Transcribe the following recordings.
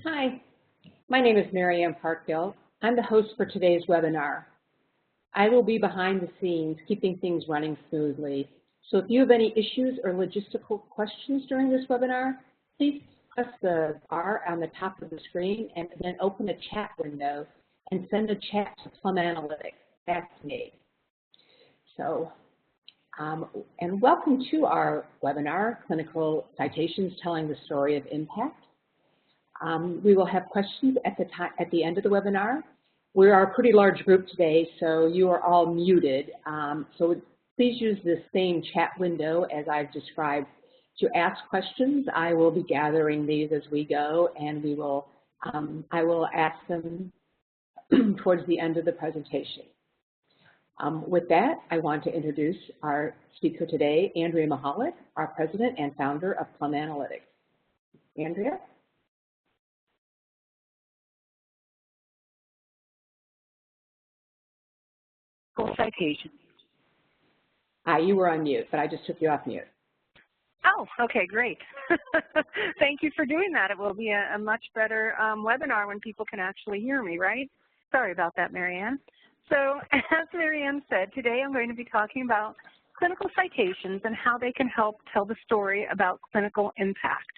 Hi, my name is Mary Parkhill. I'm the host for today's webinar. I will be behind the scenes, keeping things running smoothly. So if you have any issues or logistical questions during this webinar, please press the bar on the top of the screen and then open a chat window and send a chat to Plum Analytics. That's me. So, and welcome to our webinar, Clinical Citations Telling the Story of Impact. We will have questions at the end of the webinar. We are a pretty large group today, so you are all muted. So please use the same chat window as I've described to ask questions. I will be gathering these as we go, and I will ask them towards the end of the presentation. With that, I want to introduce our speaker today, Andrea Michalek, our president and founder of Plum Analytics. Andrea? Citations. You were on mute, but I just took you off mute. Oh, okay, great. Thank you for doing that. It will be a much better webinar when people can actually hear me, right? Sorry about that, Marianne. So as Marianne said, today I'm going to be talking about clinical citations and how they can help tell the story about clinical impact.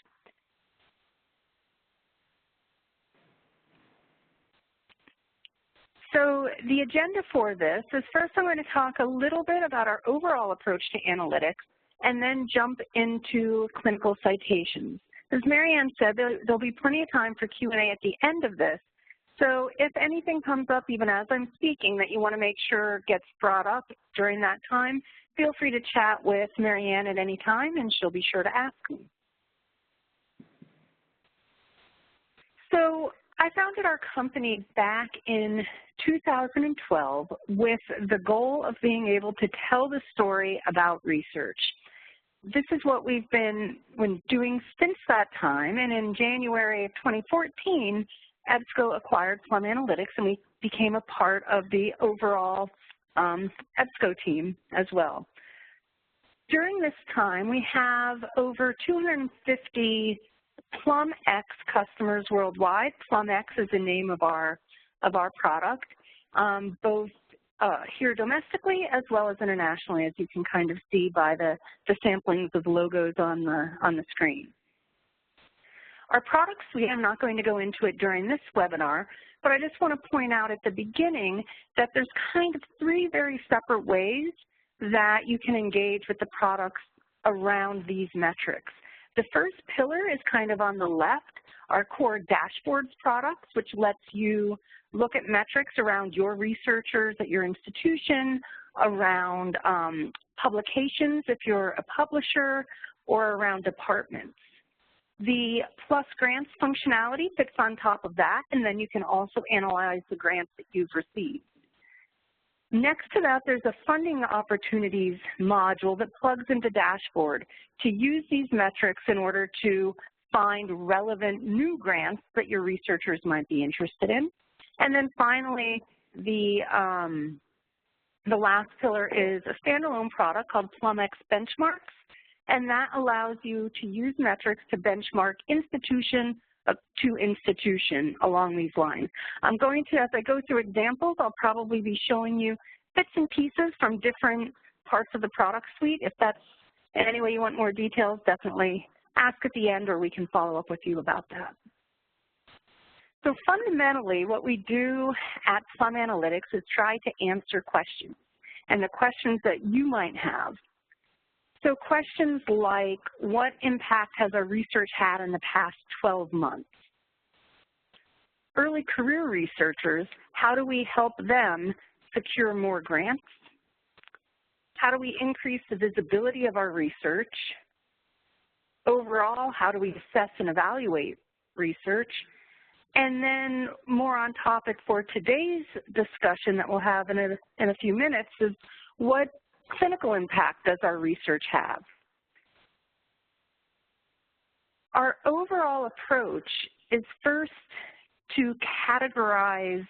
So the agenda for this is first I'm going to talk a little bit about our overall approach to analytics and then jump into clinical citations. As Marianne said, there'll be plenty of time for Q&A at the end of this. So if anything comes up even as I'm speaking that you want to make sure gets brought up during that time, feel free to chat with Marianne at any time and she'll be sure to ask me. So I founded our company back in 2012 with the goal of being able to tell the story about research. This is what we've been doing since that time, and in January of 2014, EBSCO acquired Plum Analytics, and we became a part of the overall EBSCO team as well. During this time, we have over 250 PlumX customers worldwide. PlumX is the name of our product, both here domestically as well as internationally, as you can kind of see by the samplings of logos on the screen. Our product suite, I'm not going to go into it during this webinar, but I just want to point out at the beginning that there's kind of three very separate ways that you can engage with the products around these metrics. The first pillar is kind of on the left, our core dashboards products, which lets you look at metrics around your researchers at your institution, around publications if you're a publisher, or around departments. The Plus Grants functionality fits on top of that, and then you can also analyze the grants that you've received. Next to that, there's a funding opportunities module that plugs into Dashboard to use these metrics in order to find relevant new grants that your researchers might be interested in. And then finally, the last pillar is a standalone product called PlumX Benchmarks, and that allows you to use metrics to benchmark institution to institution along these lines. I'm going to, as I go through examples, I'll probably be showing you bits and pieces from different parts of the product suite. If that's in any way you want more details, definitely ask at the end or we can follow up with you about that. So fundamentally, what we do at Plum Analytics is try to answer questions and the questions that you might have. So questions like, what impact has our research had in the past 12 months? Early career researchers, how do we help them secure more grants? How do we increase the visibility of our research? Overall, how do we assess and evaluate research? And then more on topic for today's discussion that we'll have in a few minutes is what clinical impact does our research have? Our overall approach is first to categorize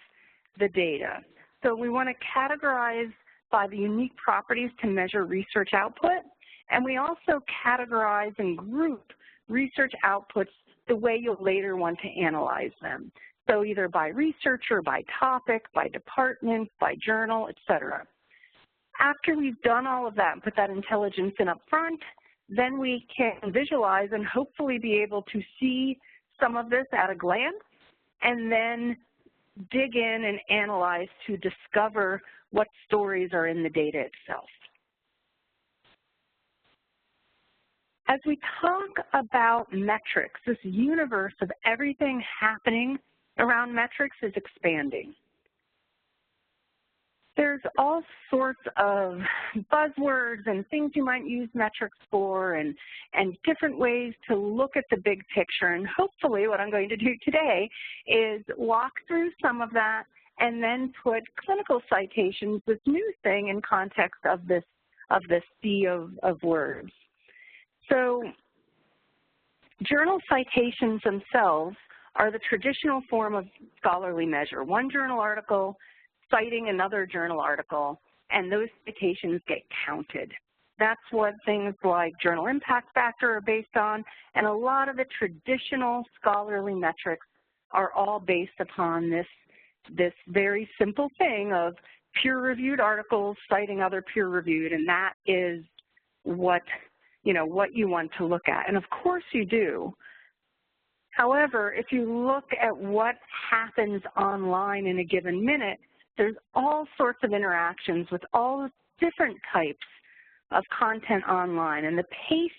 the data. So we want to categorize by the unique properties to measure research output, and we also categorize and group research outputs the way you'll later want to analyze them. So either by researcher, by topic, by department, by journal, etc. After we've done all of that and put that intelligence in up front, then we can visualize and hopefully be able to see some of this at a glance and then dig in and analyze to discover what stories are in the data itself. As we talk about metrics, this universe of everything happening around metrics is expanding. There's all sorts of buzzwords and things you might use metrics for and different ways to look at the big picture. And hopefully what I'm going to do today is walk through some of that and then put clinical citations, this new thing, in context of this sea of words. So journal citations themselves are the traditional form of scholarly measure. One journal article citing another journal article, and those citations get counted. That's what things like journal impact factor are based on, and a lot of the traditional scholarly metrics are all based upon this very simple thing of peer-reviewed articles citing other peer-reviewed, and that is what you want to look at. And of course you do. However, if you look at what happens online in a given minute, there's all sorts of interactions with all different types of content online, and the pace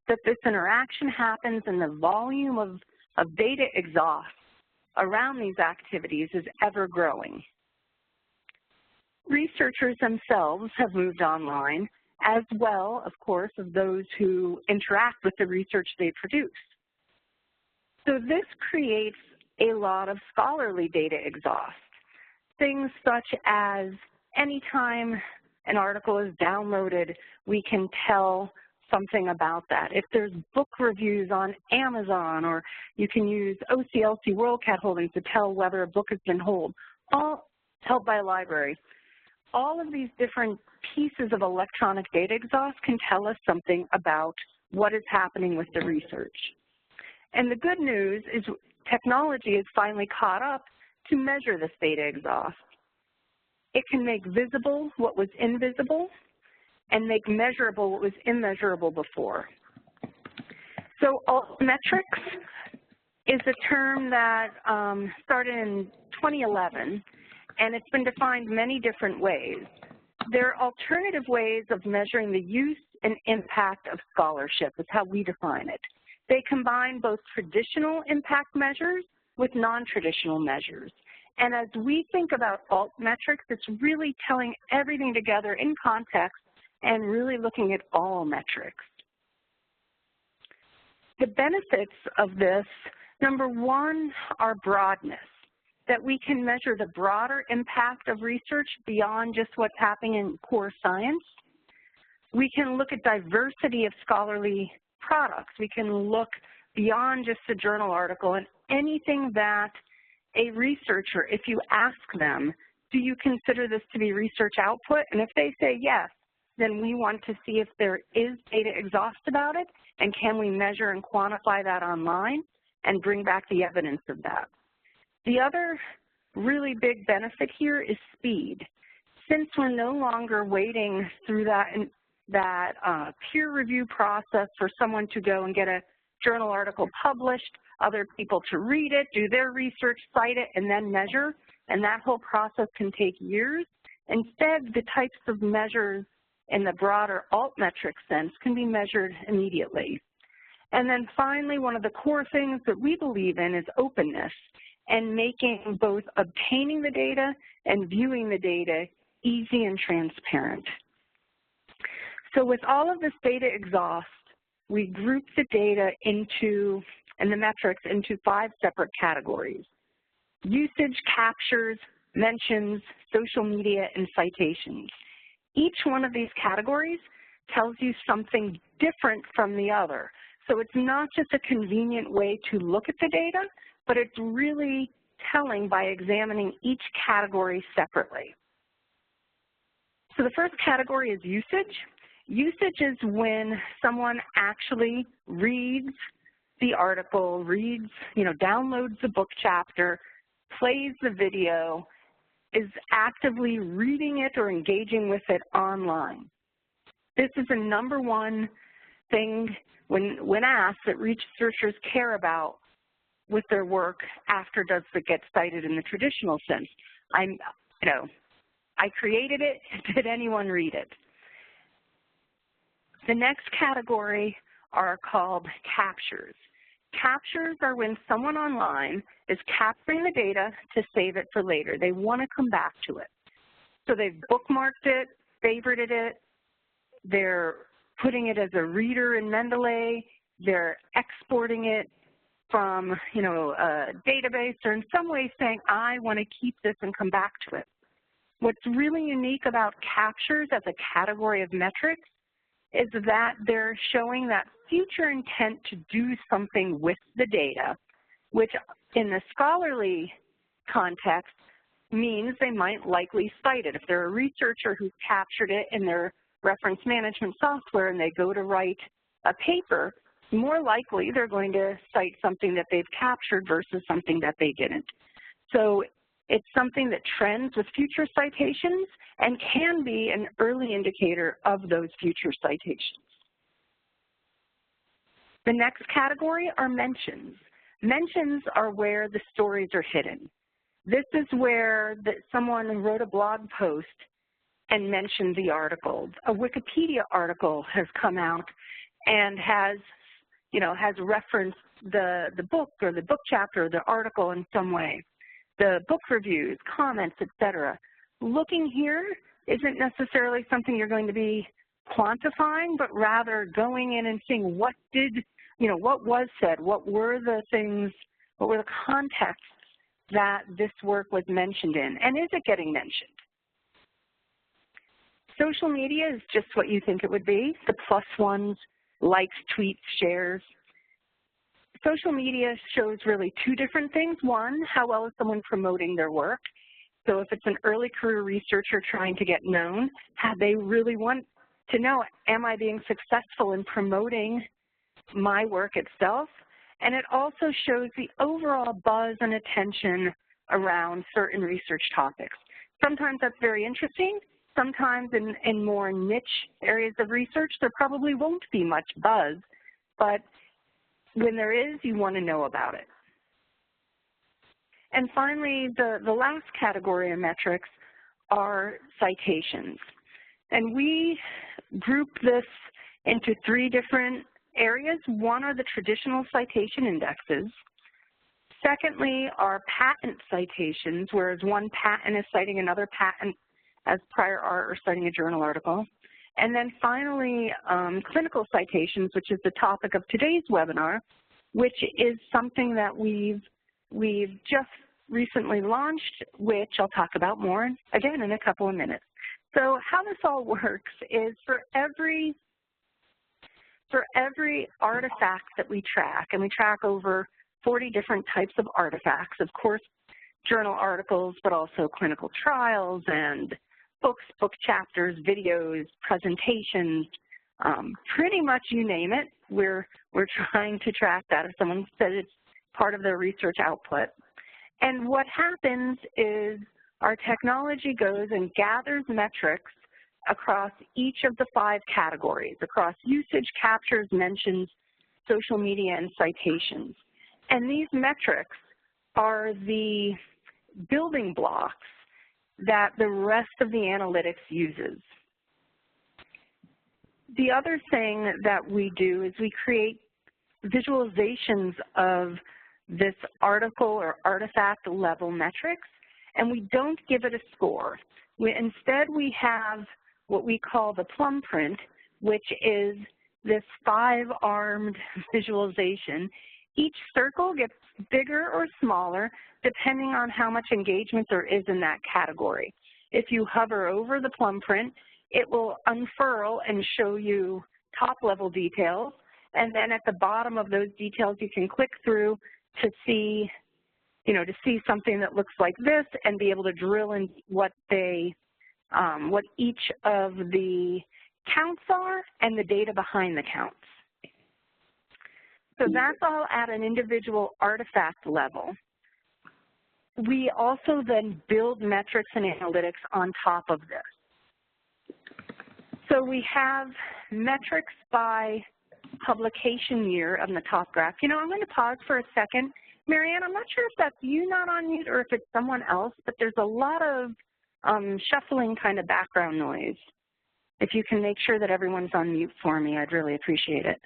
that this interaction happens and the volume of data exhaust around these activities is ever growing. Researchers themselves have moved online, as well, of course, of those who interact with the research they produce. So this creates a lot of scholarly data exhaust. Things such as anytime an article is downloaded, we can tell something about that. If there's book reviews on Amazon, or you can use OCLC WorldCat holdings to tell whether a book has been all held by a library. All of these different pieces of electronic data exhaust can tell us something about what is happening with the research. And the good news is technology has finally caught up to measure this data exhaust. It can make visible what was invisible and make measurable what was immeasurable before. So Altmetrics is a term that started in 2011, and it's been defined many different ways. There are alternative ways of measuring the use and impact of scholarship, is how we define it. They combine both traditional impact measures with non-traditional measures. And as we think about Altmetrics, it's really telling everything together in context and really looking at all metrics. The benefits of this, number one, are broadness, that we can measure the broader impact of research beyond just what's happening in core science. We can look at diversity of scholarly products. We can look beyond just a journal article and anything that a researcher, if you ask them, do you consider this to be research output? And if they say yes, then we want to see if there is data exhaust about it, and can we measure and quantify that online and bring back the evidence of that. The other really big benefit here is speed. Since we're no longer waiting through that peer review process for someone to go and get a journal article published, other people to read it, do their research, cite it, and then measure, and that whole process can take years. Instead, the types of measures in the broader Altmetrics sense can be measured immediately. And then finally, one of the core things that we believe in is openness and making both obtaining the data and viewing the data easy and transparent. So with all of this data exhaust, we group the data into, and the metrics into 5 separate categories: usage, captures, mentions, social media, and citations. Each one of these categories tells you something different from the other. So it's not just a convenient way to look at the data, but it's really telling by examining each category separately. So the first category is usage. Usage is when someone actually reads the article, reads, downloads the book chapter, plays the video, is actively reading it or engaging with it online. This is the #1 thing when asked that researchers care about with their work after does it get cited in the traditional sense. I created it, did anyone read it? The next category are called captures. Captures are when someone online is capturing the data to save it for later. They want to come back to it. So they've bookmarked it, favorited it, they're putting it as a reader in Mendeley, they're exporting it from, a database, or in some way saying, I want to keep this and come back to it. What's really unique about captures as a category of metrics is that they're showing that future intent to do something with the data, which in the scholarly context means they might likely cite it. If they're a researcher who's captured it in their reference management software and they go to write a paper, more likely they're going to cite something that they've captured versus something that they didn't. So it's something that trends with future citations and can be an early indicator of those future citations. The next category are mentions. Mentions are where the stories are hidden. This is where someone wrote a blog post and mentioned the article. A Wikipedia article has come out and has referenced the book or the book chapter or the article in some way. The book reviews, comments, etc. Looking here isn't necessarily something you're going to be quantifying, but rather going in and seeing what was said, what were the contexts that this work was mentioned in, and is it getting mentioned? Social media is just what you think it would be, the plus ones, likes, tweets, shares. Social media shows really two different things. One, how well is someone promoting their work? So if it's an early career researcher trying to get known, they really want to know, am I being successful in promoting my work itself? And it also shows the overall buzz and attention around certain research topics. Sometimes that's very interesting. Sometimes in more niche areas of research, there probably won't be much buzz, but when there is, you want to know about it. And finally, the last category of metrics are citations. And we group this into 3 different areas. One are the traditional citation indexes. Secondly are patent citations, whereas one patent is citing another patent as prior art or citing a journal article. And then finally, clinical citations, which is the topic of today's webinar, which is something that we've just recently launched, which I'll talk about more, again, in a couple of minutes. So how this all works is for every artifact that we track, and we track over 40 different types of artifacts, of course, journal articles, but also clinical trials and books, book chapters, videos, presentations, pretty much you name it, we're trying to track that if someone said it's part of their research output. And what happens is our technology goes and gathers metrics across each of the 5 categories, across usage, captures, mentions, social media, and citations. And these metrics are the building blocks that the rest of the analytics uses. The other thing that we do is we create visualizations of this article or artifact level metrics, and we don't give it a score. Instead, we have what we call the Plum print, which is this 5-armed visualization. Each circle gets bigger or smaller depending on how much engagement there is in that category. If you hover over the Plum print, it will unfurl and show you top-level details, and then at the bottom of those details you can click through to see, something that looks like this and be able to drill in what each of the counts are and the data behind the counts. So that's all at an individual artifact level. We also then build metrics and analytics on top of this. So we have metrics by publication year on the top graph. You know, I'm going to pause for a second. Marianne, I'm not sure if that's you not on mute or if it's someone else, but there's a lot of shuffling kind of background noise. If you can make sure that everyone's on mute for me, I'd really appreciate it.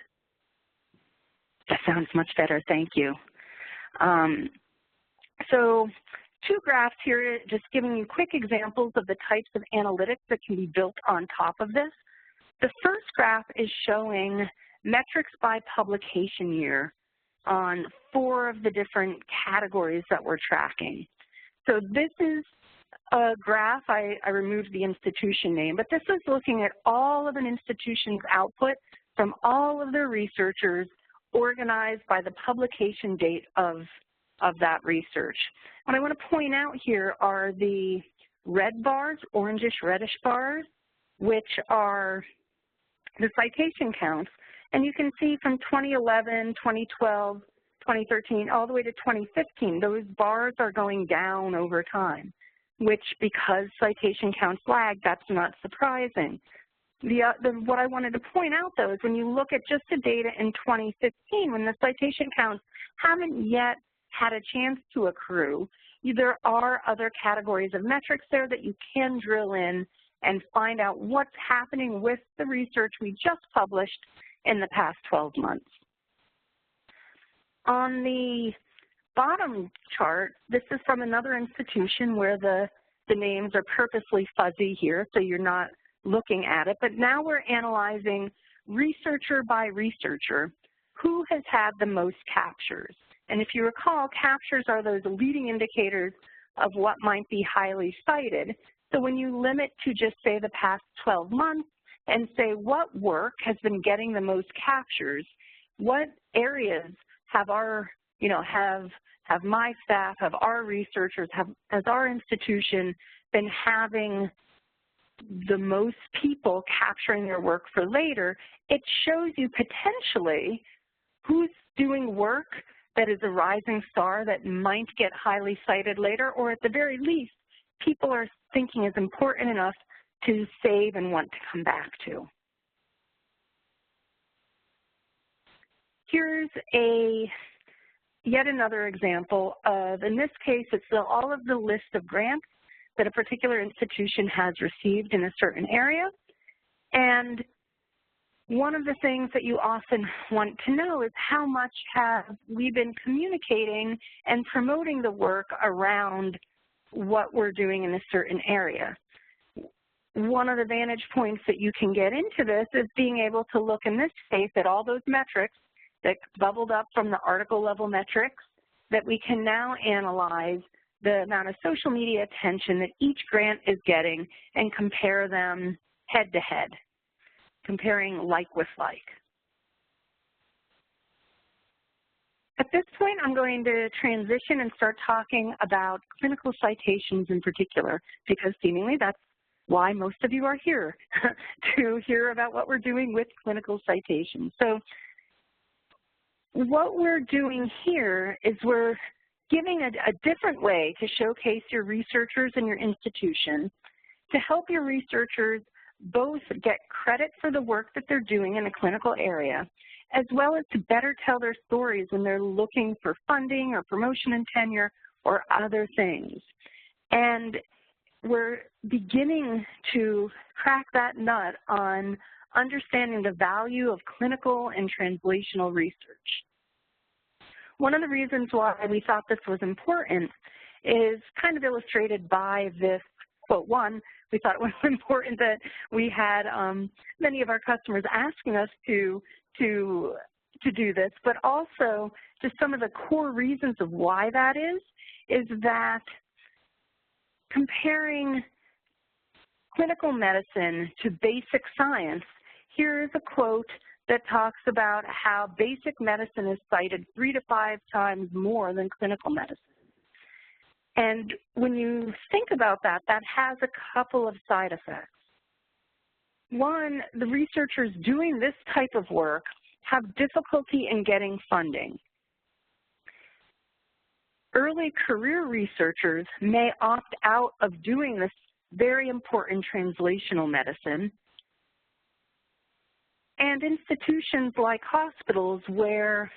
That sounds much better, thank you. So 2 graphs here, just giving you quick examples of the types of analytics that can be built on top of this. The first graph is showing metrics by publication year on 4 of the different categories that we're tracking. So this is a graph, I removed the institution name, but this is looking at all of an institution's output from all of their researchers organized by the publication date of that research. What I want to point out here are the red bars, orangish reddish bars, which are the citation counts. And you can see from 2011, 2012, 2013, all the way to 2015, those bars are going down over time, which because citation counts lag, that's not surprising. What I wanted to point out, though, is when you look at just the data in 2015, when the citation counts haven't yet had a chance to accrue, there are other categories of metrics there that you can drill in and find out what's happening with the research we just published in the past 12 months. On the bottom chart, this is from another institution where the names are purposely fuzzy here, so you're not looking at it, but now we're analyzing researcher by researcher who has had the most captures. And if you recall, captures are those leading indicators of what might be highly cited. So when you limit to just say the past 12 months and say what work has been getting the most captures, what areas have our, have my staff, have our researchers, has our institution been having the most people capturing their work for later, it shows you potentially who's doing work that is a rising star that might get highly cited later, or at the very least, people are thinking is important enough to save and want to come back to. Here's yet another example of, in this case, it's all of the list of grants that a particular institution has received in a certain area. And one of the things that you often want to know is how much have we been communicating and promoting the work around what we're doing in a certain area. One of the vantage points that you can get into this is being able to look in this case at all those metrics that bubbled up from the article level metrics that we can now analyze the amount of social media attention that each grant is getting and compare them head to head, comparing like with like. At this point, I'm going to transition and start talking about clinical citations in particular, because seemingly that's why most of you are here, to hear about what we're doing with clinical citations. So what we're doing here is we're giving a different way to showcase your researchers and your institution to help your researchers both get credit for the work that they're doing in a clinical area, as well as to better tell their stories when they're looking for funding or promotion and tenure or other things. And we're beginning to crack that nut on understanding the value of clinical and translational research. One of the reasons why we thought this was important is kind of illustrated by this quote. One, we thought it was important that we had many of our customers asking us to do this, but also just some of the core reasons of why that is that comparing clinical medicine to basic science, here is a quote that talks about how basic medicine is cited 3 to 5 times more than clinical medicine. And when you think about that, that has a couple of side effects. One, the researchers doing this type of work have difficulty in getting funding. Early career researchers may opt out of doing this very important translational medicine. And institutions like hospitals where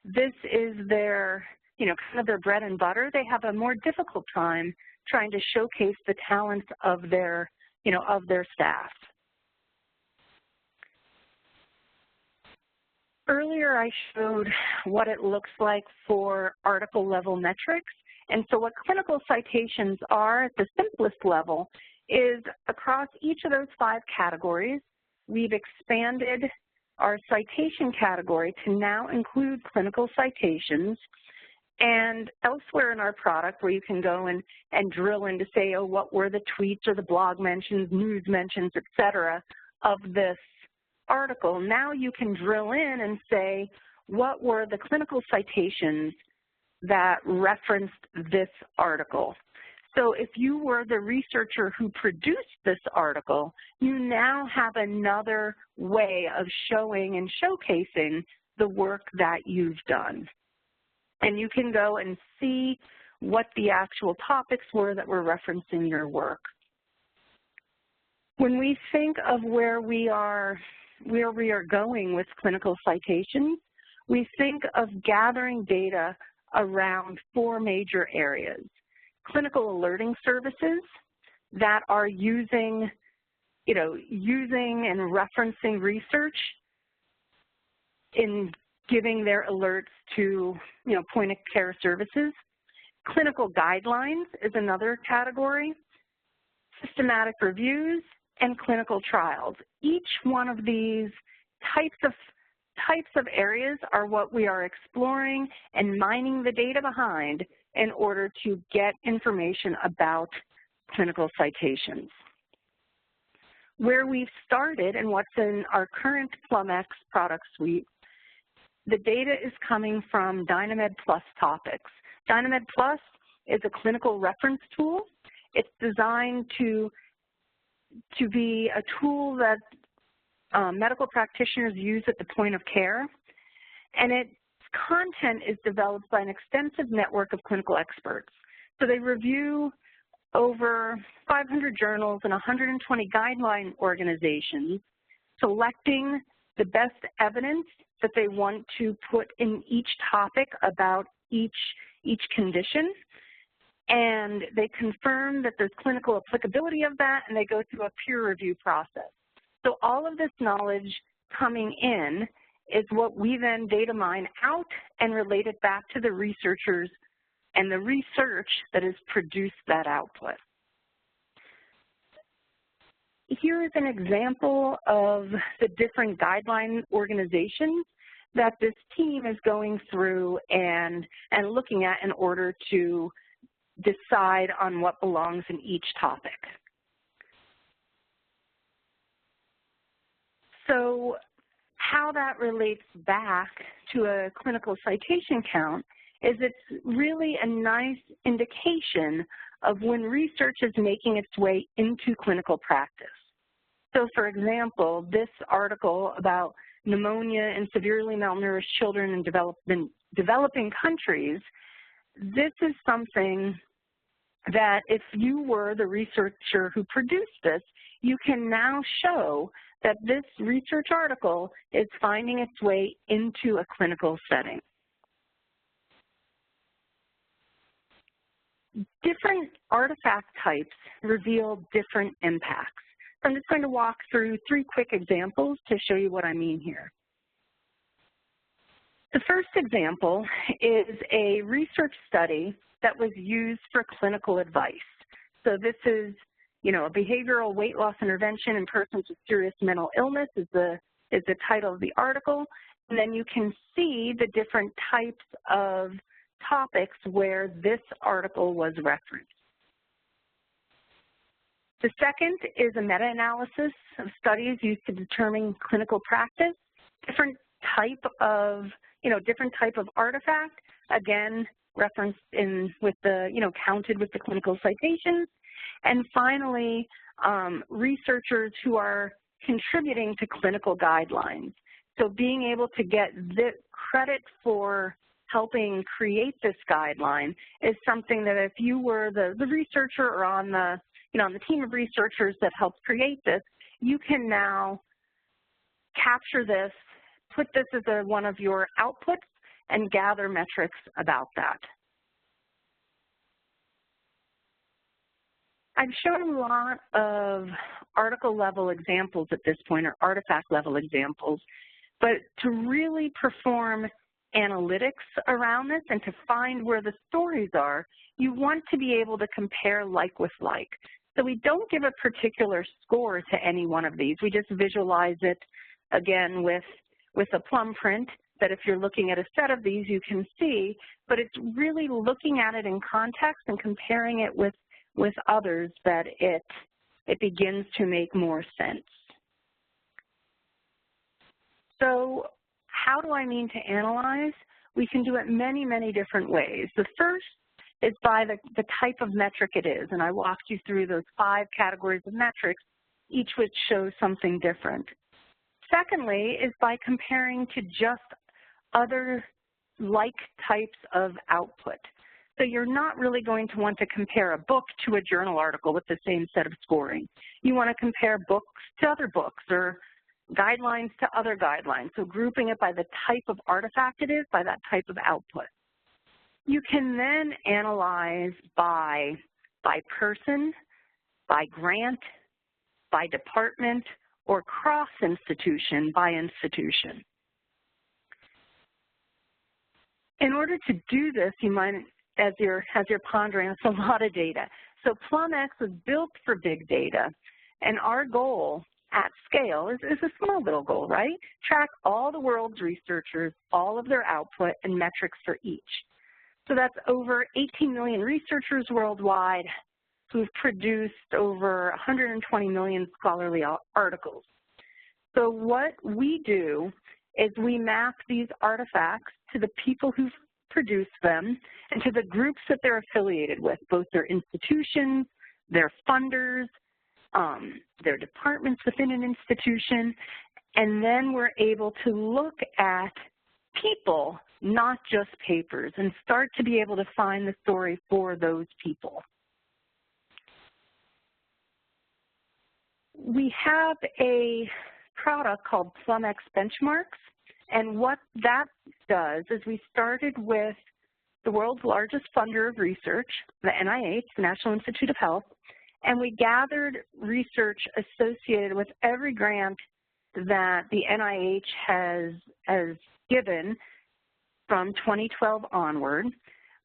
this is their, kind of their bread and butter, they have a more difficult time trying to showcase the talents of their, of their staff. Earlier I showed what it looks like for article level metrics. And so what clinical citations are at the simplest level is across each of those 5 categories, we've expanded our citation category to now include clinical citations. And elsewhere in our product where you can go and drill in to say, oh, what were the tweets or the blog mentions, news mentions, et cetera, of this article, now you can drill in and say, what were the clinical citations that referenced this article? So if you were the researcher who produced this article, you now have another way of showing and showcasing the work that you've done. And you can go and see what the actual topics were that were referenced in your work. When we think of where we are going with clinical citations, we think of gathering data around 4 major areas. Clinical alerting services that are using and referencing research in giving their alerts to, point-of-care services. Clinical guidelines is another category. Systematic reviews and clinical trials. Each one of these types of areas are what we are exploring and mining the data behind in order to get information about clinical citations. Where we've started and what's in our current PlumX product suite, the data is coming from DynaMed Plus topics. DynaMed Plus is a clinical reference tool. It's designed to be a tool that medical practitioners use at the point of care, and its content is developed by an extensive network of clinical experts. So they review over 500 journals and 120 guideline organizations, selecting the best evidence that they want to put in each topic about each condition, and they confirm that there's clinical applicability of that, and they go through a peer review process. So all of this knowledge coming in is what we then data mine out and relate it back to the researchers and the research that has produced that output. Here is an example of the different guideline organizations that this team is going through and looking at in order to decide on what belongs in each topic. So how that relates back to a clinical citation count is it's really a nice indication of when research is making its way into clinical practice. So for example, this article about pneumonia in severely malnourished children in developing countries, this is something that if you were the researcher who produced this, you can now show that this research article is finding its way into a clinical setting. Different artifact types reveal different impacts. So I'm just going to walk through 3 quick examples to show you what I mean here. The first example is a research study that was used for clinical advice. So this is, a behavioral weight loss intervention in persons with serious mental illness is the title of the article. And then you can see the different types of topics where this article was referenced. The second is a meta-analysis of studies used to determine clinical practice, different type of artifact, again, referenced in with the, counted with the clinical citations. And finally, researchers who are contributing to clinical guidelines. So being able to get the credit for helping create this guideline is something that if you were the researcher or on the, on the team of researchers that helped create this, you can now capture this, put this as one of your outputs, and gather metrics about that. I've shown a lot of article-level examples at this point, or artifact-level examples, but to really perform analytics around this and to find where the stories are, you want to be able to compare like with like. So we don't give a particular score to any one of these. We just visualize it, again, with a Plum print that if you're looking at a set of these, you can see, but it's really looking at it in context and comparing it with others that it begins to make more sense. So how do I mean to analyze? We can do it many, many different ways. The first is by the type of metric it is, and I walked you through those 5 categories of metrics, each which shows something different. Secondly is by comparing to just other like types of output. So you're not really going to want to compare a book to a journal article with the same set of scoring. You want to compare books to other books or guidelines to other guidelines. So grouping it by the type of artifact it is, by that type of output. You can then analyze by person, by grant, by department, or cross-institution by institution. In order to do this, you might, as you're pondering, it's a lot of data. So PlumX was built for big data, and our goal at scale is a small little goal, right? Track all the world's researchers, all of their output, and metrics for each. So that's over 18 million researchers worldwide who've produced over 120 million scholarly articles. So what we do is we map these artifacts to the people who've produced them and to the groups that they're affiliated with, both their institutions, their funders, their departments within an institution, and then we're able to look at people, not just papers, and start to be able to find the story for those people. We have a product called PlumX Benchmarks, and what that does is we started with the world's largest funder of research, the NIH, the National Institute of Health, and we gathered research associated with every grant that the NIH has given from 2012 onward.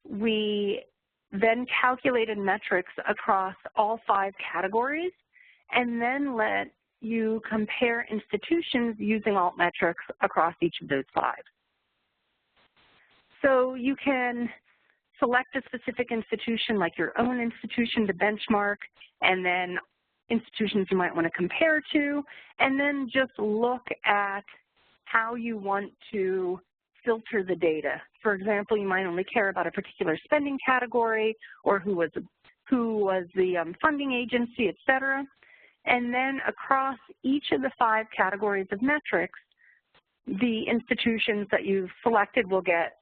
We then calculated metrics across all 5 categories and then let you compare institutions using Altmetrics across each of those 5. So you can select a specific institution, like your own institution, to benchmark, and then institutions you might want to compare to, and then just look at how you want to filter the data. For example, you might only care about a particular spending category, or who was the funding agency, et cetera. And then across each of the 5 categories of metrics, the institutions that you've selected will get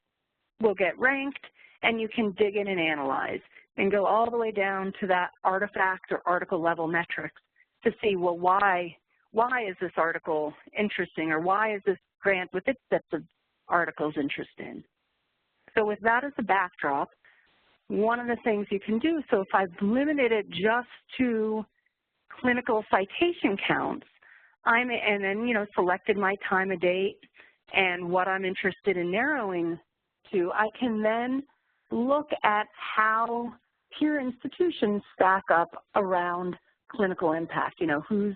ranked, and you can dig in and analyze and go all the way down to that artifact or article level metrics to see, well, why is this article interesting, or why is this grant with its sets of articles interesting? So with that as a backdrop, one of the things you can do, so if I've limited it just to clinical citation counts, and then, selected my time of date and what I'm interested in narrowing to, I can then look at how peer institutions stack up around clinical impact, who's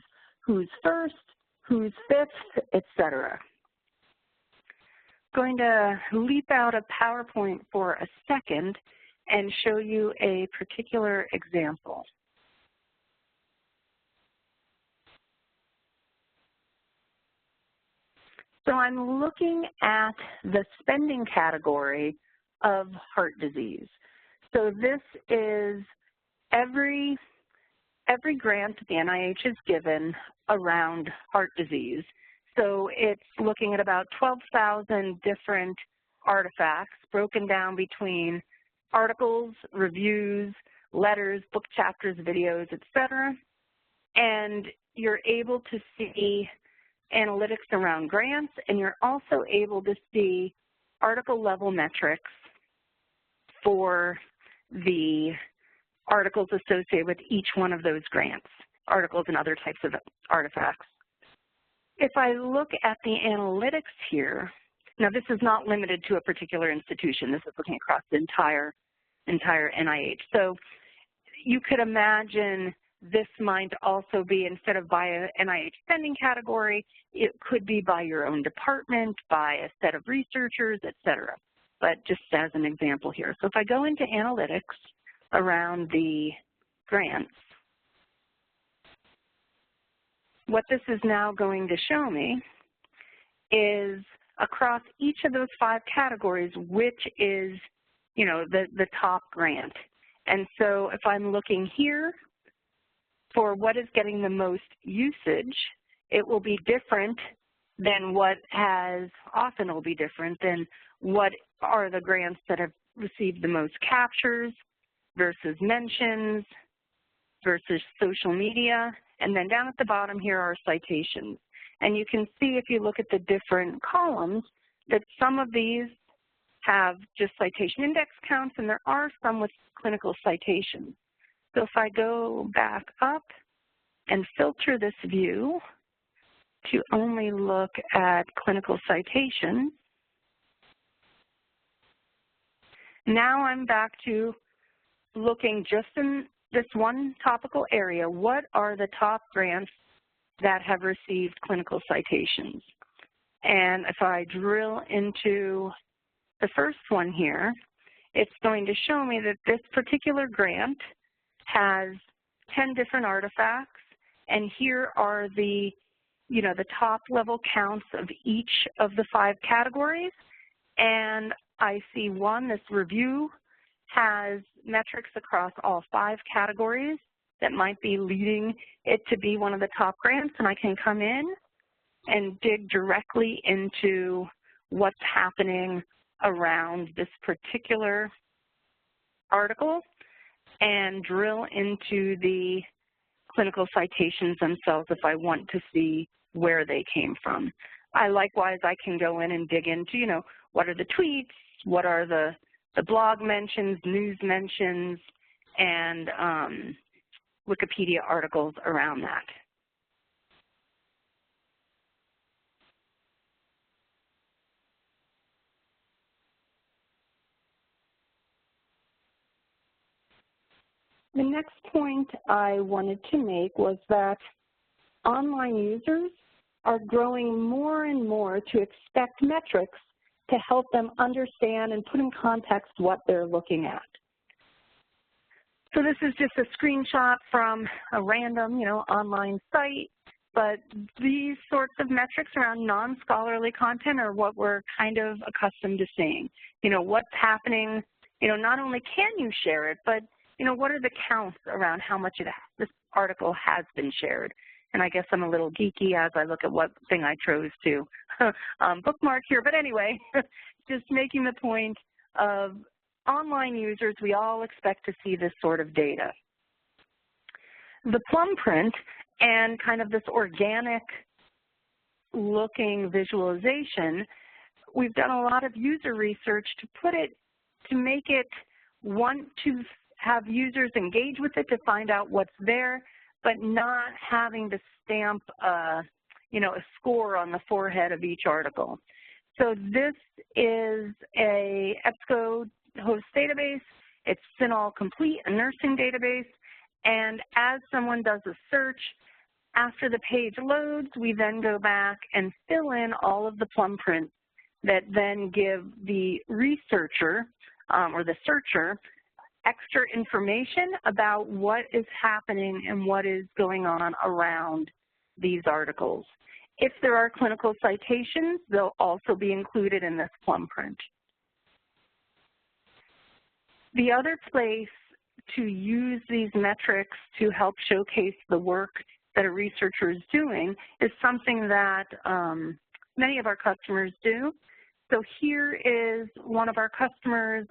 first, who's fifth, et cetera. Going to leap out of PowerPoint for a second and show you a particular example. So I'm looking at the spending category of heart disease. So this is every grant the NIH has given around heart disease. So it's looking at about 12,000 different artifacts broken down between articles, reviews, letters, book chapters, videos, etc. And you're able to see analytics around grants, and you're also able to see article level metrics for the articles associated with each one of those grants, articles and other types of artifacts. If I look at the analytics here, now this is not limited to a particular institution. This is looking across the entire NIH. So you could imagine this might also be, instead of by a NIH spending category, it could be by your own department, by a set of researchers, et cetera. But just as an example here. So if I go into analytics around the grants, what this is now going to show me is across each of those 5 categories, which is, you know, the top grant. And so if I'm looking here for what is getting the most usage, it will be different than what has, often will be different than what are the grants that have received the most captures versus mentions versus social media. And then down at the bottom here are citations. And you can see, if you look at the different columns, that some of these have just citation index counts, and there are some with clinical citations. So if I go back up and filter this view to only look at clinical citations, now I'm back to looking just in this one topical area. What are the top grants that have received clinical citations? And if I drill into the first one here, it's going to show me that this particular grant has 10 different artifacts, and here are the, you know, the top level counts of each of the 5 categories. And I see one, this review has metrics across all 5 categories that might be leading it to be one of the top grants, and I can come in and dig directly into what's happening around this particular article and drill into the clinical citations themselves if I want to see where they came from. Likewise, I can go in and dig into, you know, what are the tweets, what are the blog mentions, news mentions, and Wikipedia articles around that. The next point I wanted to make was that online users are growing more and more to expect metrics to help them understand and put in context what they're looking at. So this is just a screenshot from a random, you know, online site, but these sorts of metrics around non-scholarly content are what we're kind of accustomed to seeing. You know, what's happening, you know, not only can you share it, but, you know, what are the counts around how much this article has been shared? And I guess I'm a little geeky as I look at what thing I chose to bookmark here. But anyway, just making the point of online users, we all expect to see this sort of data. The Plum print and kind of this organic looking visualization, we've done a lot of user research to make it want to have users engage with it to find out what's there, but not having to stamp you know, a score on the forehead of each article. So this is a EBSCO host database. It's CINAHL Complete, a nursing database. And as someone does a search, after the page loads, we then go back and fill in all of the Plum prints that then give the researcher or the searcher extra information about what is happening and what is going on around these articles. If there are clinical citations, they'll also be included in this Plum print. The other place to use these metrics to help showcase the work that a researcher is doing is something that many of our customers do. So here is one of our customers'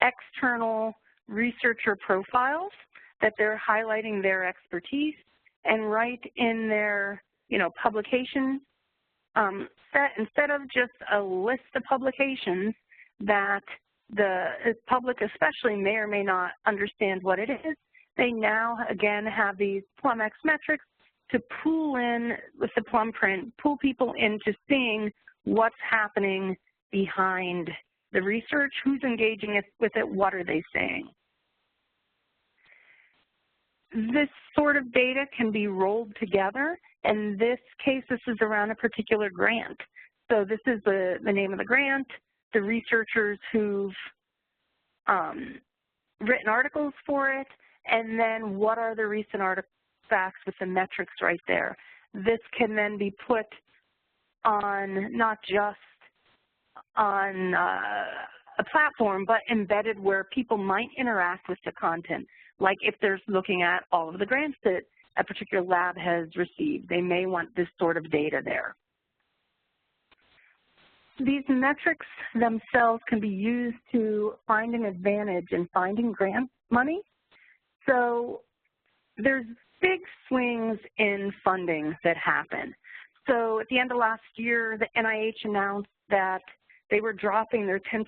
external researcher profiles that they're highlighting their expertise, and right in their, publication set, instead of just a list of publications that the public especially may or may not understand what it is, they now, again, have these PlumX metrics to pull in with the Plum print, pull people into seeing what's happening behind the research, who's engaging with it, what are they saying. This sort of data can be rolled together. In this case, this is around a particular grant. So this is the name of the grant, the researchers who've written articles for it, and then what are the recent artifacts with the metrics right there. This can then be put on not just on a platform, but embedded where people might interact with the content. Like if they're looking at all of the grants that a particular lab has received, they may want this sort of data there. These metrics themselves can be used to find an advantage in finding grant money. So there's big swings in funding that happen. So at the end of last year, the NIH announced that they were dropping their 10%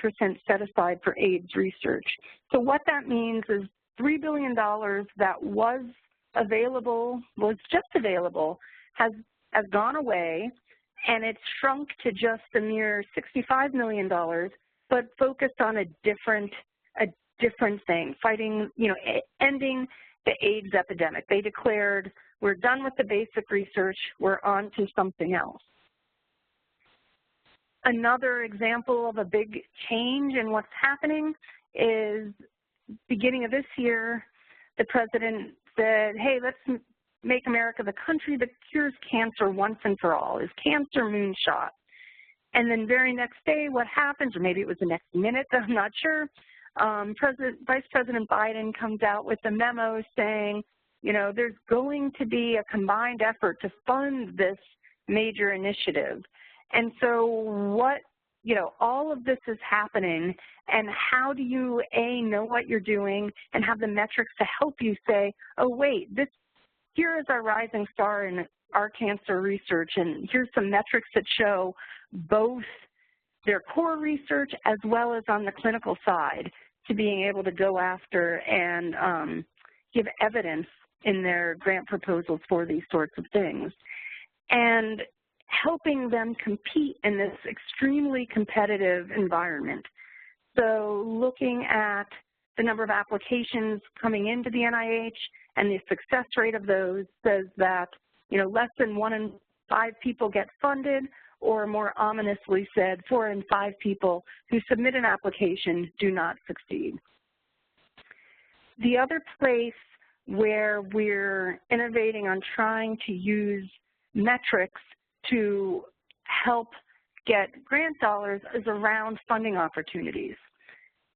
set aside for AIDS research. So what that means is $3 billion that was available, was just available, has gone away, and it's shrunk to just a mere $65 million, but focused on a different thing, fighting, ending the AIDS epidemic. They declared, we're done with the basic research, we're on to something else. Another example of a big change in what's happening is beginning of this year, the president said, hey, let's make America the country that cures cancer once and for all. Is cancer moonshot? And then very next day, what happens, or maybe it was the next minute, I'm not sure, Vice President Biden comes out with a memo saying, there's going to be a combined effort to fund this major initiative. And so what, all of this is happening, and how do you, A, know what you're doing and have the metrics to help you say, oh, wait, here is our rising star in our cancer research, and here's some metrics that show both their core research as well as on the clinical side to being able to go after and give evidence in their grant proposals for these sorts of things. And helping them compete in this extremely competitive environment. So looking at the number of applications coming into the NIH and the success rate of those says that, less than 1 in 5 people get funded, or more ominously said, 4 in 5 people who submit an application do not succeed. The other place where we're innovating on trying to use metrics to help get grant dollars is around funding opportunities.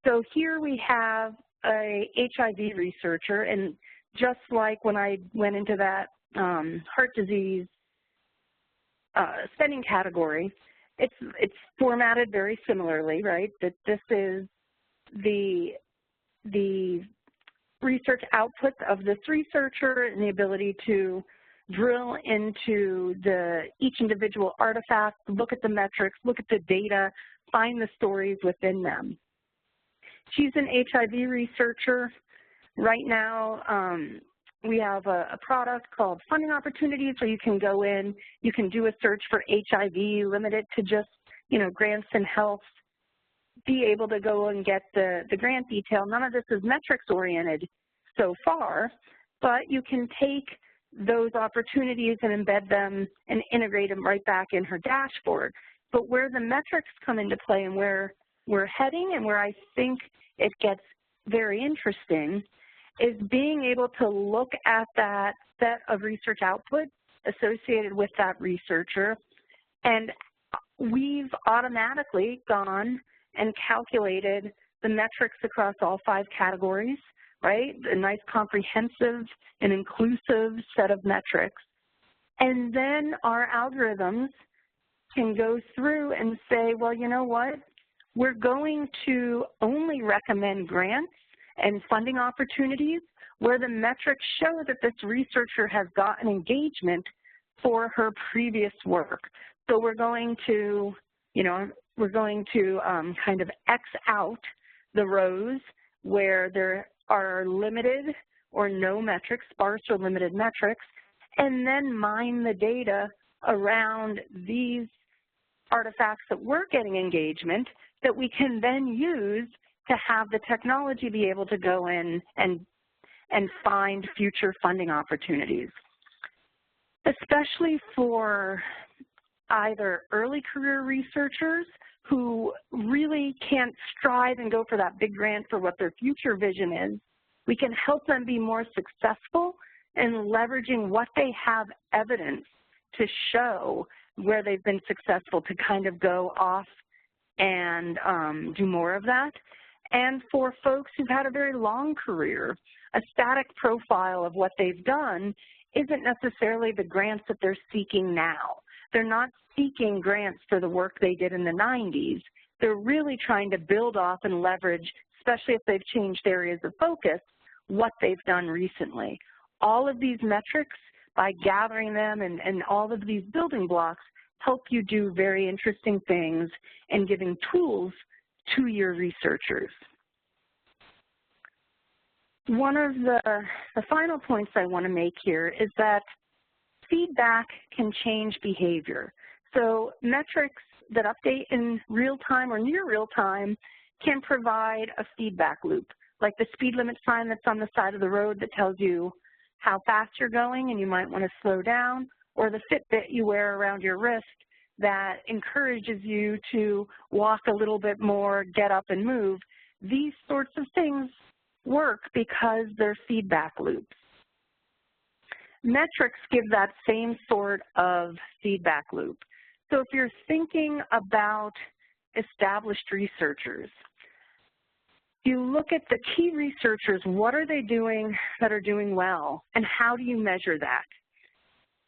So here we have a HIV researcher, and just like when I went into that heart disease spending category, it's formatted very similarly, right? That this is the research output of this researcher and the ability to drill into each individual artifact, look at the metrics, look at the data, find the stories within them. She's an HIV researcher. Right now, we have a product called Funding Opportunities where you can go in, you can do a search for HIV, limit it to just, grants and health, be able to go and get the grant detail. None of this is metrics oriented so far, but you can take those opportunities and embed them and integrate them right back in her dashboard. But where the metrics come into play and where we're heading and where I think it gets very interesting is being able to look at that set of research output associated with that researcher, and we've automatically gone and calculated the metrics across all 5 categories right? A nice comprehensive and inclusive set of metrics. And then our algorithms can go through and say, well, you know what? We're going to only recommend grants and funding opportunities where the metrics show that this researcher has gotten engagement for her previous work. So we're going to, kind of X out the rows where there are limited or no metrics, sparse or limited metrics, and then mine the data around these artifacts that we're getting engagement that we can then use to have the technology be able to go in and find future funding opportunities, especially for either early career researchers who really can't strive and go for that big grant for what their future vision is. We can help them be more successful in leveraging what they have evidence to show where they've been successful to kind of go off and do more of that. And for folks who've had a very long career, a static profile of what they've done isn't necessarily the grants that they're seeking now. They're not seeking grants for the work they did in the 90s. They're really trying to build off and leverage, especially if they've changed areas of focus, what they've done recently. All of these metrics, by gathering them and all of these building blocks, help you do very interesting things and giving tools to your researchers. One of the final points I want to make here is that feedback can change behavior. So metrics that update in real time or near real time can provide a feedback loop, like the speed limit sign that's on the side of the road that tells you how fast you're going and you might want to slow down, or the Fitbit you wear around your wrist that encourages you to walk a little bit more, get up and move. These sorts of things work because they're feedback loops. Metrics give that same sort of feedback loop. So if you're thinking about established researchers, you look at the key researchers, what are they doing that are doing well, and how do you measure that?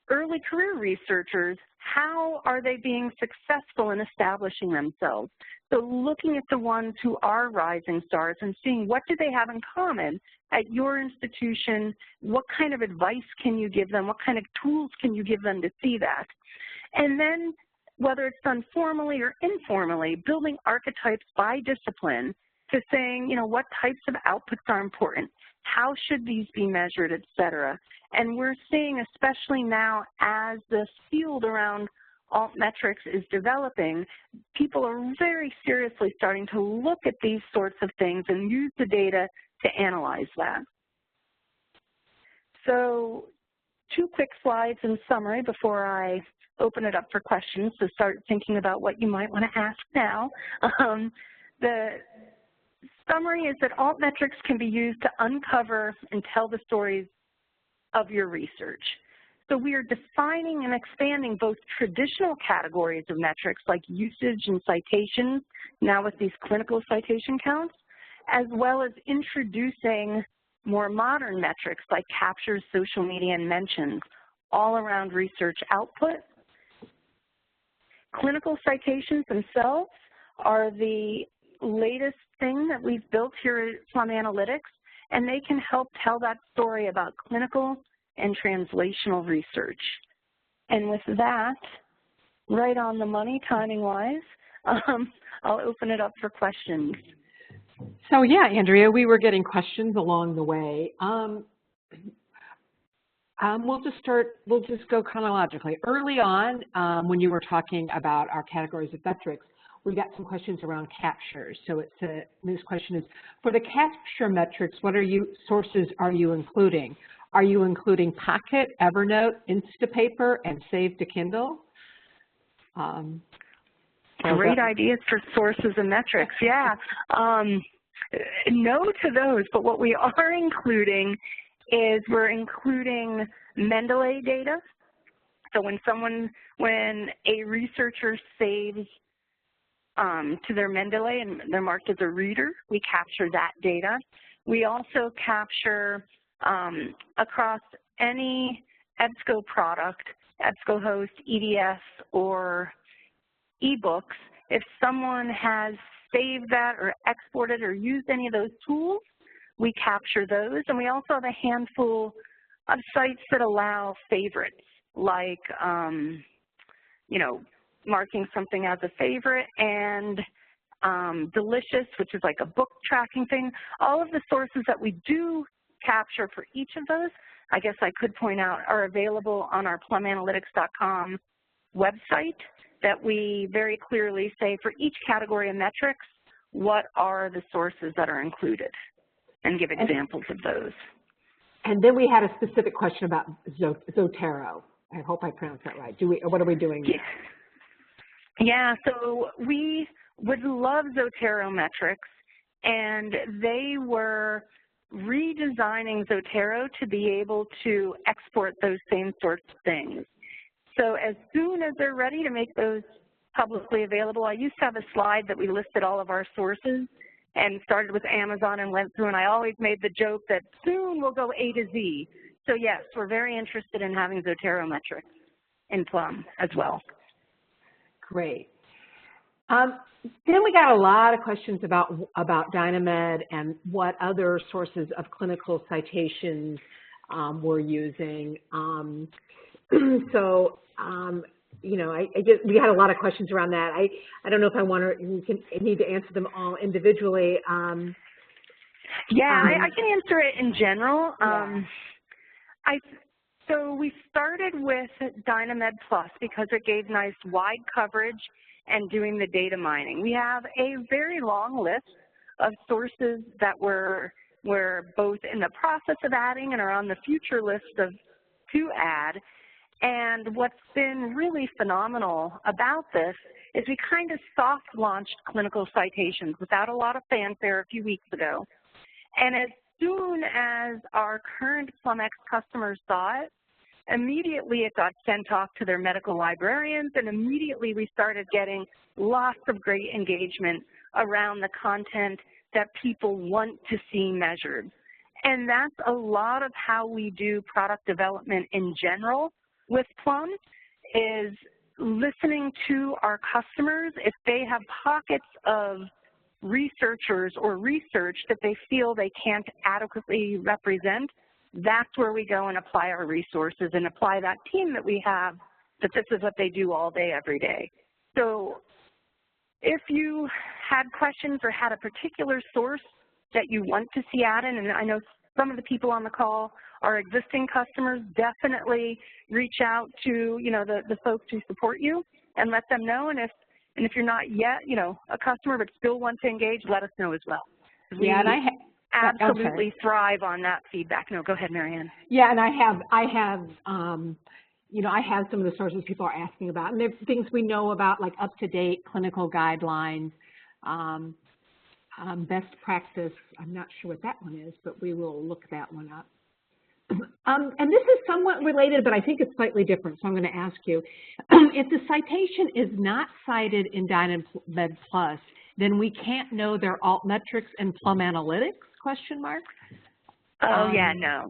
Early career researchers, how are they being successful in establishing themselves? So looking at the ones who are rising stars and seeing what do they have in common at your institution, what kind of advice can you give them, what kind of tools can you give them to see that? And then whether it's done formally or informally, building archetypes by discipline to saying, you know, what types of outputs are important, how should these be measured, et cetera. And we're seeing, especially now as this field around Altmetrics is developing, people are very seriously starting to look at these sorts of things and use the data to analyze that. So 2 quick slides in summary before I open it up for questions, so start thinking about what you might want to ask now. The summary is that Altmetrics can be used to uncover and tell the stories of your research. So we are defining and expanding both traditional categories of metrics like usage and citations, now with these clinical citation counts, as well as introducing more modern metrics like captures, social media, and mentions, all around research output. Clinical citations themselves are the latest thing that we've built here at Plum Analytics, and they can help tell that story about clinical and translational research. And with that, right on the money timing-wise, I'll open it up for questions. So yeah, Andrea, we were getting questions along the way. We'll just go chronologically. Early on, when you were talking about our categories of metrics, we got some questions around captures. So this question is, for the capture metrics, what sources are you including? Are you including Pocket, Evernote, Instapaper, and Save to Kindle? Great ideas for sources and metrics, yeah. No to those, but what we are including is we're including Mendeley data. So when a researcher saves to their Mendeley and they're marked as a reader, we capture that data. We also capture across any EBSCO product, EBSCOhost, EDS, or eBooks. If someone has saved that or exported or used any of those tools, we capture those. And we also have a handful of sites that allow favorites, like, you know, marking something as a favorite, and Delicious, which is like a book tracking thing. All of the sources that we do capture for each of those, I guess I could point out, are available on our plumanalytics.com website, that we very clearly say for each category of metrics, what are the sources that are included, and give examples of those. And then we had a specific question about Zotero. I hope I pronounced that right. What are we doing there? Yeah, so we would love Zotero metrics, and they were redesigning Zotero to be able to export those same sorts of things. So as soon as they're ready to make those publicly available, I used to have a slide that we listed all of our sources and started with Amazon and went through, and I always made the joke that soon we'll go A to Z. So yes, we're very interested in having Zotero metrics in Plum as well. Great. Then we got a lot of questions about DynaMed and what other sources of clinical citations we're using. You know, we had a lot of questions around that. I don't know if I need to answer them all individually. Yeah, I can answer it in general. Yeah. So we started with DynaMed Plus because it gave nice wide coverage and doing the data mining. We have a very long list of sources that we're both in the process of adding and are on the future list to add. And what's been really phenomenal about this is we kind of soft launched clinical citations without a lot of fanfare a few weeks ago. And as soon as our current PlumX customers saw it, immediately it got sent off to their medical librarians, and immediately we started getting lots of great engagement around the content that people want to see measured. And that's a lot of how we do product development in general with Plum, is listening to our customers. If they have pockets of researchers or research that they feel they can't adequately represent, that's where we go and apply our resources and apply that team that we have, that this is what they do all day, every day. So if you had questions or had a particular source that you want to see added, and I know some of the people on the call are existing customers, definitely reach out to, you know, the folks who support you and let them know. And if you're not yet, you know, a customer but still want to engage, let us know as well. Yeah, and I absolutely thrive on that feedback. No, go ahead, Marianne. Yeah, and I have you know, I have some of the sources people are asking about, and they're things we know about, like up-to-date clinical guidelines, best practice. I'm not sure what that one is, but we will look that one up. And this is somewhat related, but I think it's slightly different, so I'm going to ask you. If the citation is not cited in DynaMed Plus, then we can't know their Altmetrics and Plum Analytics, question mark? Oh, yeah, no,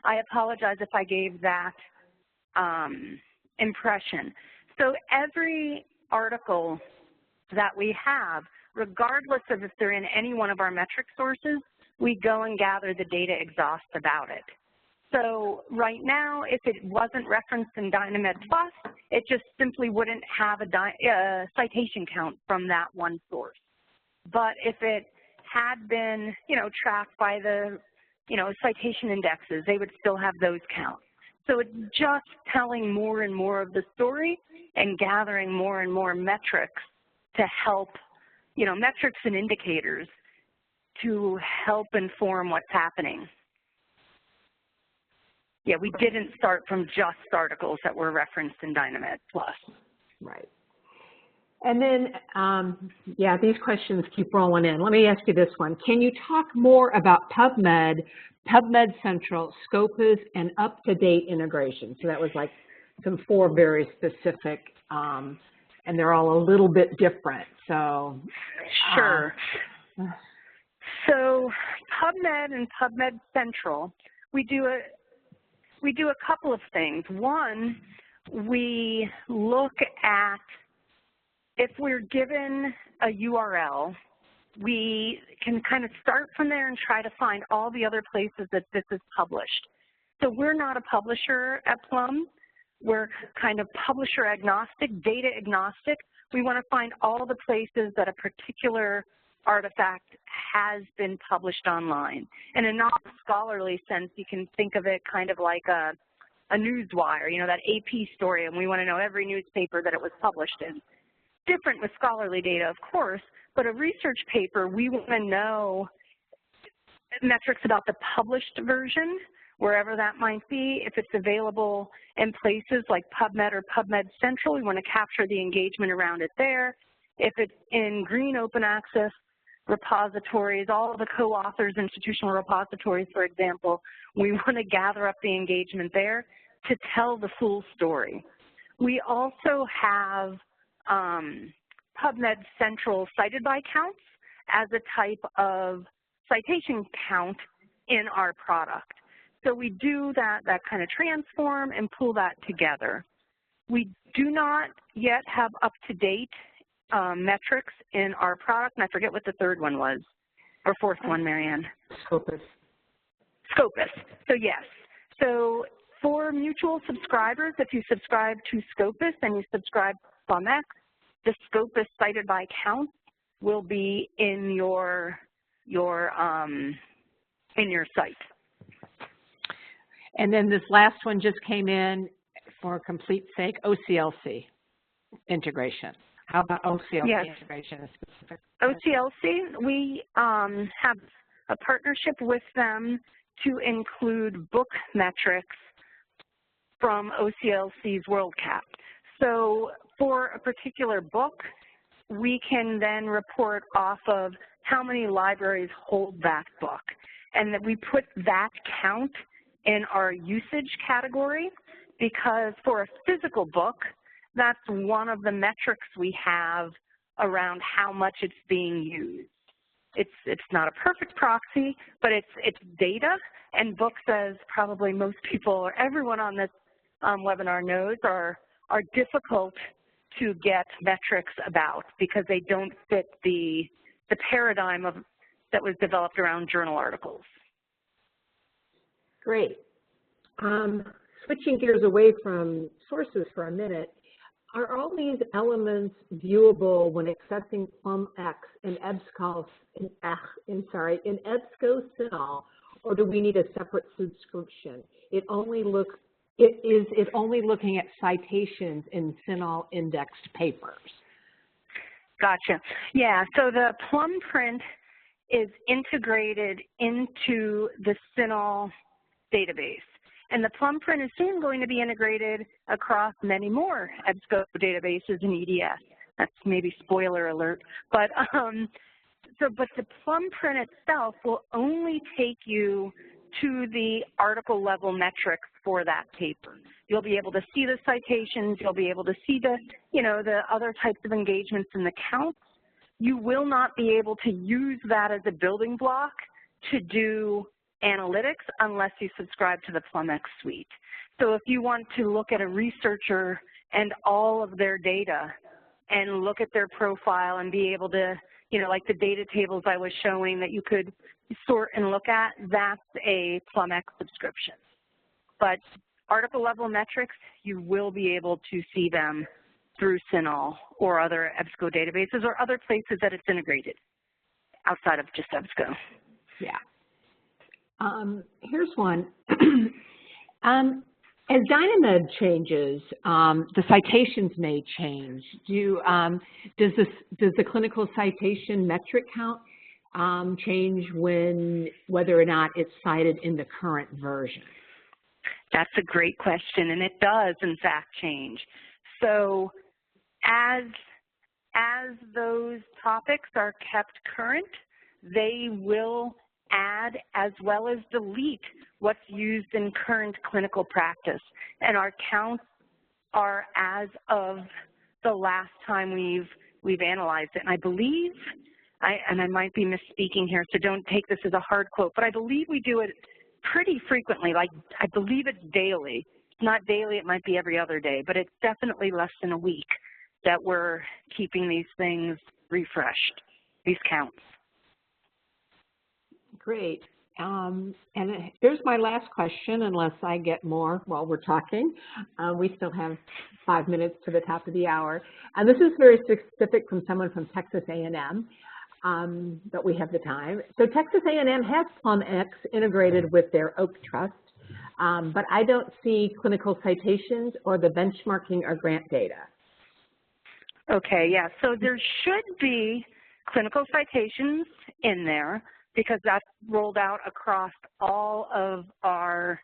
I apologize if I gave that impression. So every article that we have, regardless of if they're in any one of our metric sources, we go and gather the data exhaust about it. So right now, if it wasn't referenced in DynaMed Plus, it just simply wouldn't have a citation count from that one source. But if it had been, you know, tracked by the, you know, citation indexes, they would still have those counts. So it's just telling more and more of the story and gathering more and more metrics to help, you know, metrics and indicators to help inform what's happening. Yeah, we didn't start from just articles that were referenced in DynaMed Plus. Right. And then, yeah, these questions keep rolling in. Let me ask you this one. Can you talk more about PubMed, PubMed Central, Scopus, and up-to-date integration? So that was like some 4 very specific, and they're all a little bit different. So sure. So PubMed and PubMed Central, we do a couple of things. One, we look at, if we're given a URL, we can kind of start from there and try to find all the other places that this is published. So we're not a publisher at Plum. We're kind of publisher agnostic, data agnostic. We want to find all the places that a particular artifact has been published online. In a non-scholarly sense, you can think of it kind of like a newswire, you know, that AP story, and we want to know every newspaper that it was published in. Different with scholarly data, of course, but a research paper, we want to know metrics about the published version, wherever that might be. If it's available in places like PubMed or PubMed Central, we want to capture the engagement around it there. If it's in green open access repositories, all of the co-authors, institutional repositories, for example, we want to gather up the engagement there to tell the full story. We also have PubMed Central cited by counts as a type of citation count in our product. So we do that kind of transform and pull that together. We do not yet have up-to-date metrics in our product, and I forget what the third one was, or fourth one, Marianne. Scopus. Scopus. So yes. So for mutual subscribers, if you subscribe to Scopus and you subscribe to PlumX, the Scopus cited by count will be in your site. And then this last one just came in for complete sake, OCLC integration. How about OCLC integration? OCLC, we have a partnership with them to include book metrics from OCLC's WorldCat. So for a particular book, we can then report off of how many libraries hold that book. And that we put that count in our usage category, because for a physical book, that's one of the metrics we have around how much it's being used. It's not a perfect proxy, but it's data, and books, as probably most people or everyone on this webinar knows, are difficult to get metrics about because they don't fit the paradigm that was developed around journal articles. Great. Switching gears away from sources for a minute, are all these elements viewable when accessing PlumX in EBSCO-CINAHL, or do we need a separate subscription? Is it only looking at citations in CINAHL indexed papers? Gotcha. Yeah, so the Plum print is integrated into the CINAHL database. And the Plum print is soon going to be integrated across many more EBSCO databases in EDS. That's maybe spoiler alert. But the Plum print itself will only take you to the article level metrics for that paper. You'll be able to see the citations. You'll be able to see the other types of engagements and the counts. You will not be able to use that as a building block to do analytics unless you subscribe to the PlumX suite. So if you want to look at a researcher and all of their data and look at their profile and be able to, like the data tables I was showing that you could sort and look at, that's a PlumX subscription. But article level metrics, you will be able to see them through CINAHL or other EBSCO databases or other places that it's integrated outside of just EBSCO. Yeah. Here's one. As DynaMed changes, the citations may change. Does the clinical citation metric count change whether or not it's cited in the current version? That's a great question, and it does, in fact, change. So as those topics are kept current, they will add as well as delete what's used in current clinical practice. And our counts are as of the last time we've analyzed it. And I believe and I might be misspeaking here, so don't take this as a hard quote, but I believe we do it pretty frequently. Like, I believe it's daily. It's not daily, it might be every other day, but it's definitely less than a week that we're keeping these things refreshed, these counts. Great. And here's my last question, unless I get more while we're talking. We still have 5 minutes to the top of the hour. And this is very specific from someone from Texas A&M, but we have the time. So Texas A&M has PlumX integrated with their Oak Trust, but I don't see clinical citations or the benchmarking or grant data. Okay, yeah, so there should be clinical citations in there, because that's rolled out across all of our,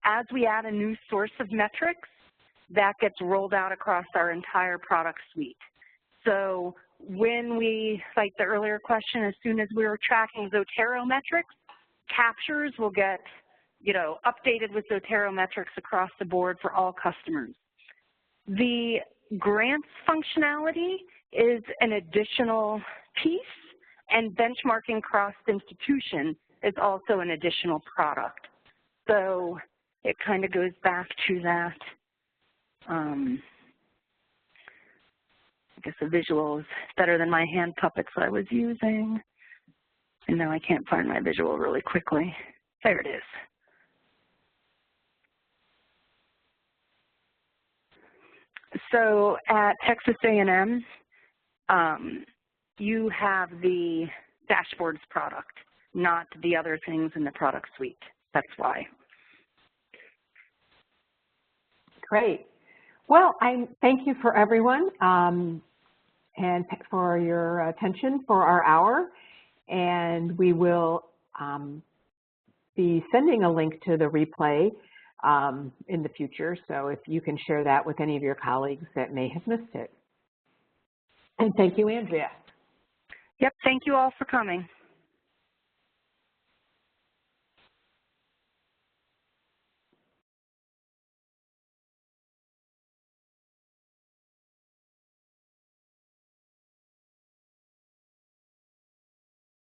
as we add a new source of metrics, that gets rolled out across our entire product suite. So when we, like the earlier question, as soon as we were tracking Zotero metrics, captures will get, updated with Zotero metrics across the board for all customers. The grants functionality is an additional piece, and benchmarking cross-institution is also an additional product. So it kind of goes back to that. I guess the visual is better than my hand puppets I was using. And now I can't find my visual really quickly. There it is. So at Texas A&M, you have the dashboards product, not the other things in the product suite. That's why. Great. Well, I thank you for everyone and for your attention for our hour. And we will be sending a link to the replay in the future. So if you can share that with any of your colleagues that may have missed it. And thank you, Andrea. Yep, thank you all for coming.